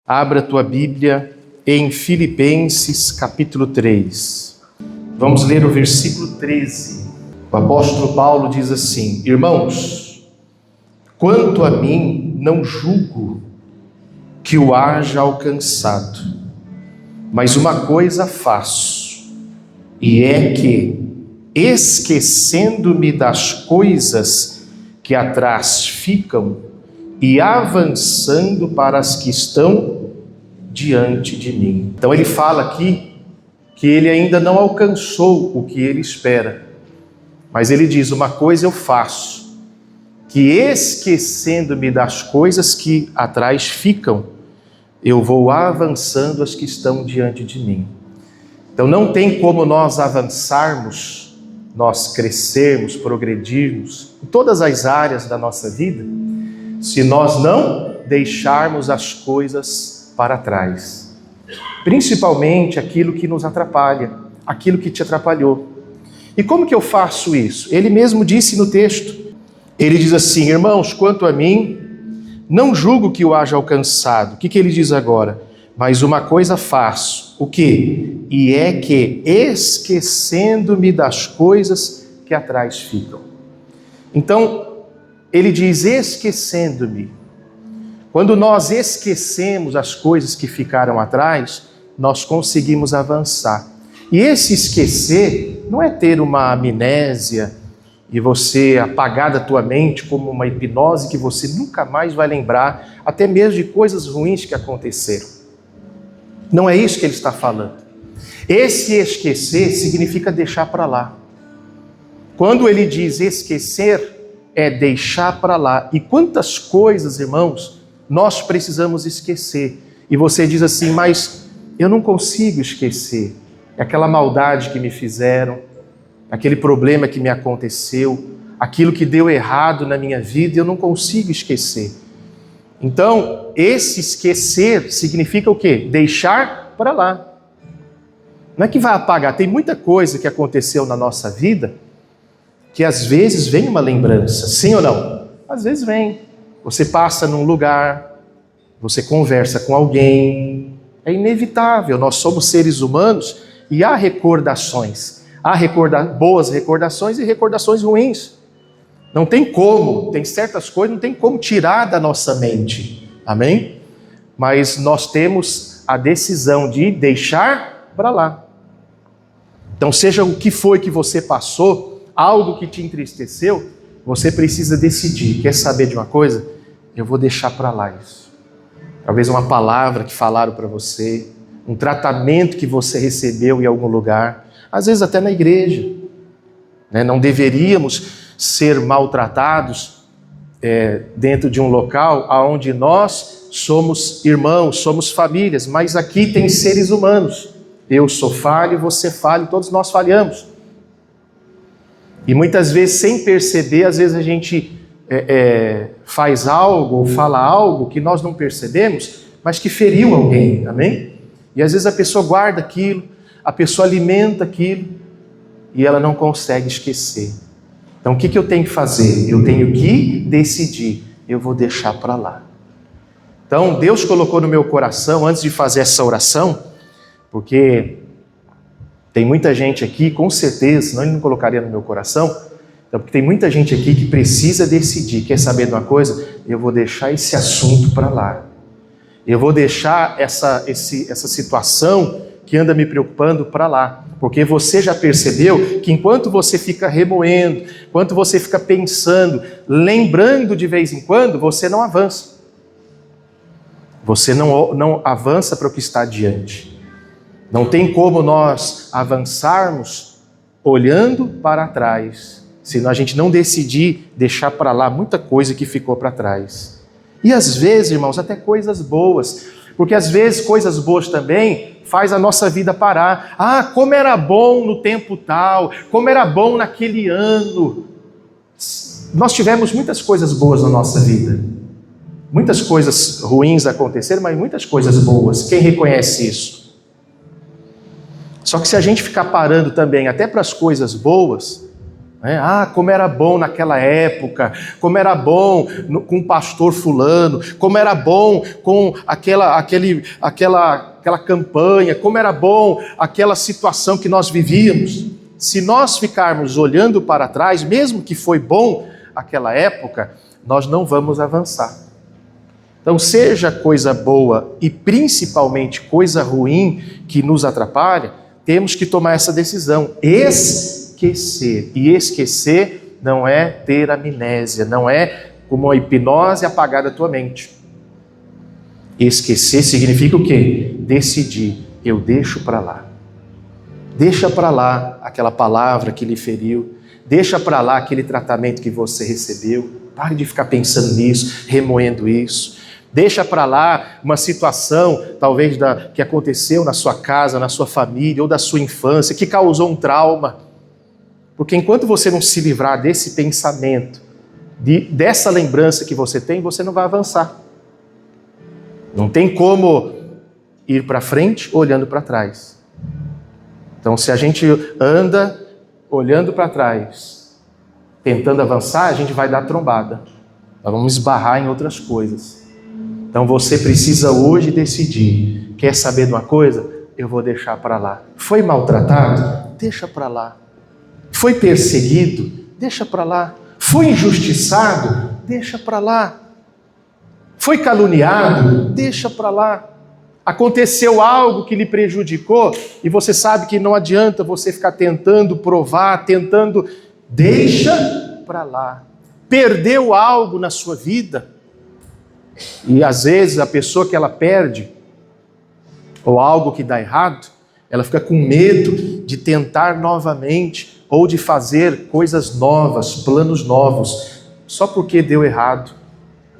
Abra a tua Bíblia em Filipenses capítulo 3. Vamos ler o versículo 13. O apóstolo Paulo diz assim: Irmãos, quanto a mim, não julgo que o haja alcançado, mas uma coisa faço, e é que, esquecendo-me das coisas que atrás ficam e avançando para as que estão diante de mim. Então ele fala aqui que ele ainda não alcançou o que ele espera, mas ele diz: uma coisa eu faço, que esquecendo-me das coisas que atrás ficam, eu vou avançando as que estão diante de mim. Então não tem como nós avançarmos, nós crescermos, progredirmos em todas as áreas da nossa vida, se nós não deixarmos as coisas para trás. Principalmente aquilo que nos atrapalha, aquilo que te atrapalhou. E como que eu faço isso? Ele mesmo disse no texto. Ele diz assim: irmãos, quanto a mim, não julgo que o haja alcançado. O que ele diz agora? Mas uma coisa faço. O quê? E é que, esquecendo-me das coisas que atrás ficam. Então, ele diz: esquecendo-me. Quando nós esquecemos as coisas que ficaram atrás, nós conseguimos avançar. E esse esquecer não é ter uma amnésia e você apagar da tua mente como uma hipnose que você nunca mais vai lembrar, até mesmo de coisas ruins que aconteceram. Não é isso que ele está falando. Esse esquecer significa deixar para lá. Quando ele diz esquecer, é deixar para lá. E quantas coisas, irmãos, nós precisamos esquecer. E você diz assim: mas eu não consigo esquecer. É aquela maldade que me fizeram, aquele problema que me aconteceu, aquilo que deu errado na minha vida, eu não consigo esquecer. Então, esse esquecer significa o quê? Deixar para lá. Não é que vai apagar. Tem muita coisa que aconteceu na nossa vida que às vezes vem uma lembrança, sim ou não? Às vezes vem. Você passa num lugar, você conversa com alguém, é inevitável, nós somos seres humanos e há recordações. Há boas recordações e recordações ruins. Não tem como, tem certas coisas, não tem como tirar da nossa mente, amém? Mas nós temos a decisão de deixar para lá. Então, seja o que foi que você passou, algo que te entristeceu, você precisa decidir. Quer saber de uma coisa? Eu vou deixar para lá isso. Talvez uma palavra que falaram para você, um tratamento que você recebeu em algum lugar, às vezes até na igreja. Não deveríamos ser maltratados dentro de um local onde nós somos irmãos, somos famílias, mas aqui tem seres humanos. Eu sou falho, você falha, todos nós falhamos. E muitas vezes, sem perceber, às vezes a gente faz algo ou fala algo que nós não percebemos, mas que feriu alguém, amém? E às vezes a pessoa guarda aquilo, a pessoa alimenta aquilo e ela não consegue esquecer. Então o que eu tenho que fazer? Eu tenho que decidir, eu vou deixar para lá. Então Deus colocou no meu coração, antes de fazer essa oração, porque tem muita gente aqui, com certeza, senão ele não colocaria no meu coração, então, porque tem muita gente aqui que precisa decidir. Quer saber de uma coisa? Eu vou deixar esse assunto para lá. Eu vou deixar essa situação que anda me preocupando para lá. Porque você já percebeu que enquanto você fica remoendo, enquanto você fica pensando, lembrando de vez em quando, você não avança. Você não avança para o que está adiante. Não tem como nós avançarmos olhando para trás, se a gente não decidir deixar para lá muita coisa que ficou para trás. E às vezes, irmãos, até coisas boas, porque às vezes coisas boas também faz a nossa vida parar. Ah, como era bom no tempo tal, como era bom naquele ano. Nós tivemos muitas coisas boas na nossa vida. Muitas coisas ruins aconteceram, mas muitas coisas boas. Quem reconhece isso? Só que se a gente ficar parando também até para as coisas boas, Como era bom naquela época, como era bom com o pastor fulano, como era bom com aquela campanha, como era bom aquela situação que nós vivíamos. Se nós ficarmos olhando para trás, mesmo que foi bom aquela época, nós não vamos avançar. Então, seja coisa boa e principalmente coisa ruim que nos atrapalha, temos que tomar essa decisão, esquecer. E esquecer não é ter amnésia, não é como uma hipnose apagar da tua mente. Esquecer significa o quê? Decidir, eu deixo para lá. Deixa para lá aquela palavra que lhe feriu, deixa para lá aquele tratamento que você recebeu, pare de ficar pensando nisso, remoendo isso. Deixa para lá uma situação, talvez que aconteceu na sua casa, na sua família ou da sua infância, que causou um trauma. Porque enquanto você não se livrar desse pensamento, dessa lembrança que você tem, você não vai avançar. Não tem como ir para frente olhando para trás. Então, se a gente anda olhando para trás, tentando avançar, a gente vai dar trombada. Nós vamos esbarrar em outras coisas. Então, você precisa hoje decidir. Quer saber de uma coisa? Eu vou deixar para lá. Foi maltratado? Deixa para lá. Foi perseguido? Deixa para lá. Foi injustiçado? Deixa para lá. Foi caluniado? Deixa para lá. Aconteceu algo que lhe prejudicou e você sabe que não adianta você ficar tentando provar, deixa para lá. Perdeu algo na sua vida e às vezes a pessoa que ela perde ou algo que dá errado, ela fica com medo de tentar novamente ou de fazer coisas novas, planos novos, só porque deu errado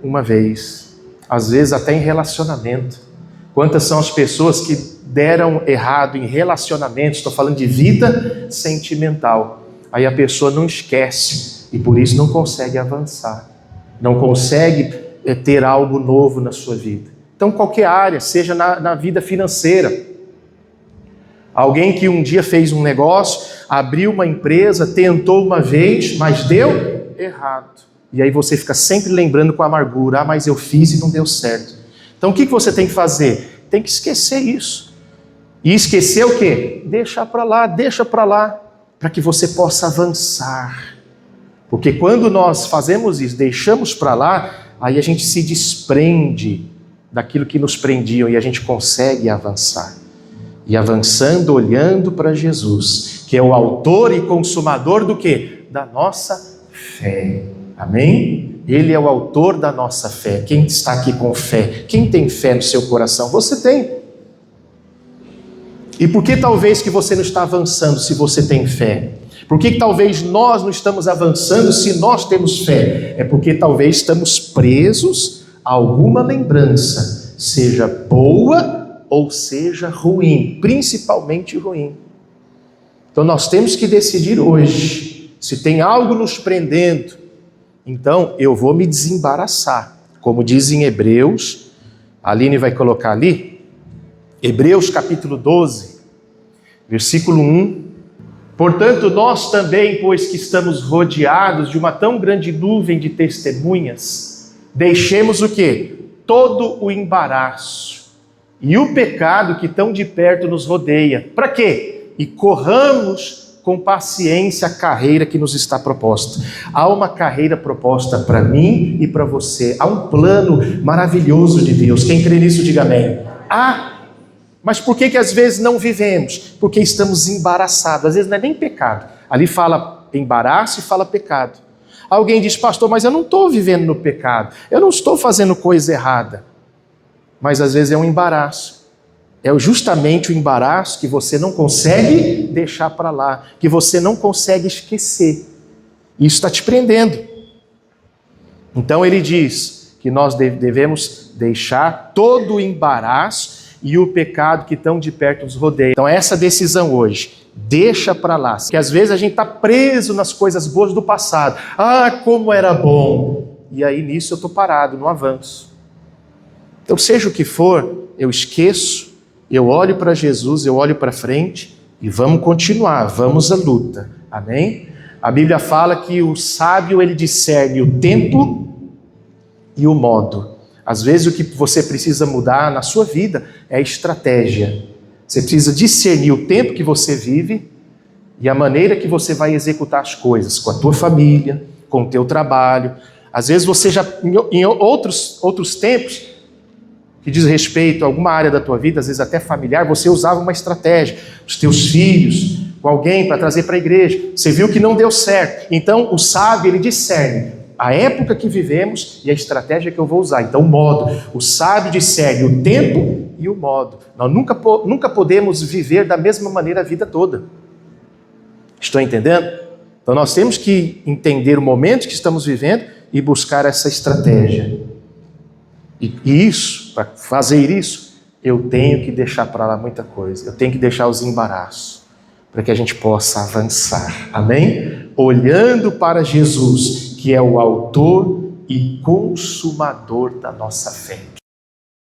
uma vez, às vezes até em relacionamento. Quantas são as pessoas que deram errado em relacionamentos, estou falando de vida sentimental, aí a pessoa não esquece e por isso não consegue avançar, não consegue ter algo novo na sua vida. Então qualquer área, seja na vida financeira, alguém que um dia fez um negócio, abriu uma empresa, tentou uma vez, mas deu errado. E aí você fica sempre lembrando com amargura, mas eu fiz e não deu certo. Então o que você tem que fazer? Tem que esquecer isso. E esquecer o quê? Deixar para lá, para que você possa avançar. Porque quando nós fazemos isso, deixamos para lá, aí a gente se desprende daquilo que nos prendiam e a gente consegue avançar. E avançando, olhando para Jesus, que é o autor e consumador do quê? Da nossa fé. Amém? Ele é o autor da nossa fé. Quem está aqui com fé? Quem tem fé no seu coração? Você tem. E por que talvez que você não está avançando se você tem fé? Por que talvez nós não estamos avançando se nós temos fé? É porque talvez estamos presos a alguma lembrança, seja boa ou seja ruim, principalmente ruim. Então nós temos que decidir hoje, se tem algo nos prendendo, então eu vou me desembaraçar. Como diz em Hebreus, a Aline vai colocar ali, Hebreus capítulo 12, versículo 1. Portanto, nós também, pois que estamos rodeados de uma tão grande nuvem de testemunhas, deixemos o quê? Todo o embaraço e o pecado que tão de perto nos rodeia. Para quê? E corramos com paciência a carreira que nos está proposta. Há uma carreira proposta para mim e para você. Há um plano maravilhoso de Deus. Quem crê nisso, diga amém. Mas por que às vezes não vivemos? Porque estamos embaraçados. Às vezes não é nem pecado. Ali fala embaraço e fala pecado. Alguém diz, pastor, mas eu não estou vivendo no pecado. Eu não estou fazendo coisa errada. Mas às vezes é um embaraço. É justamente o embaraço que você não consegue deixar para lá, que você não consegue esquecer. Isso está te prendendo. Então ele diz que nós devemos deixar todo o embaraço e o pecado que tão de perto nos rodeia. Então essa decisão hoje, deixa para lá. Porque às vezes a gente está preso nas coisas boas do passado. Como era bom. E aí nisso eu estou parado, não avanço. Então seja o que for, eu esqueço. Eu olho para Jesus, eu olho para frente e vamos continuar, vamos à luta. Amém? A Bíblia fala que o sábio, ele discerne o tempo e o modo. Às vezes o que você precisa mudar na sua vida é a estratégia. Você precisa discernir o tempo que você vive e a maneira que você vai executar as coisas, com a tua família, com o teu trabalho. Às vezes você já, em outros tempos, que diz respeito a alguma área da tua vida, às vezes até familiar, você usava uma estratégia, os teus filhos, com alguém para trazer para a igreja. Você viu que não deu certo. Então o sábio, ele discerne a época que vivemos e a estratégia que eu vou usar. Então o modo, o sábio discerne o tempo e o modo. Nós nunca podemos viver da mesma maneira a vida toda. Estão entendendo? Então nós temos que entender o momento que estamos vivendo e buscar essa estratégia. E isso, para fazer isso, eu tenho que deixar para lá muita coisa. Eu tenho que deixar os embaraços, para que a gente possa avançar. Amém? Olhando para Jesus, que é o autor e consumador da nossa fé.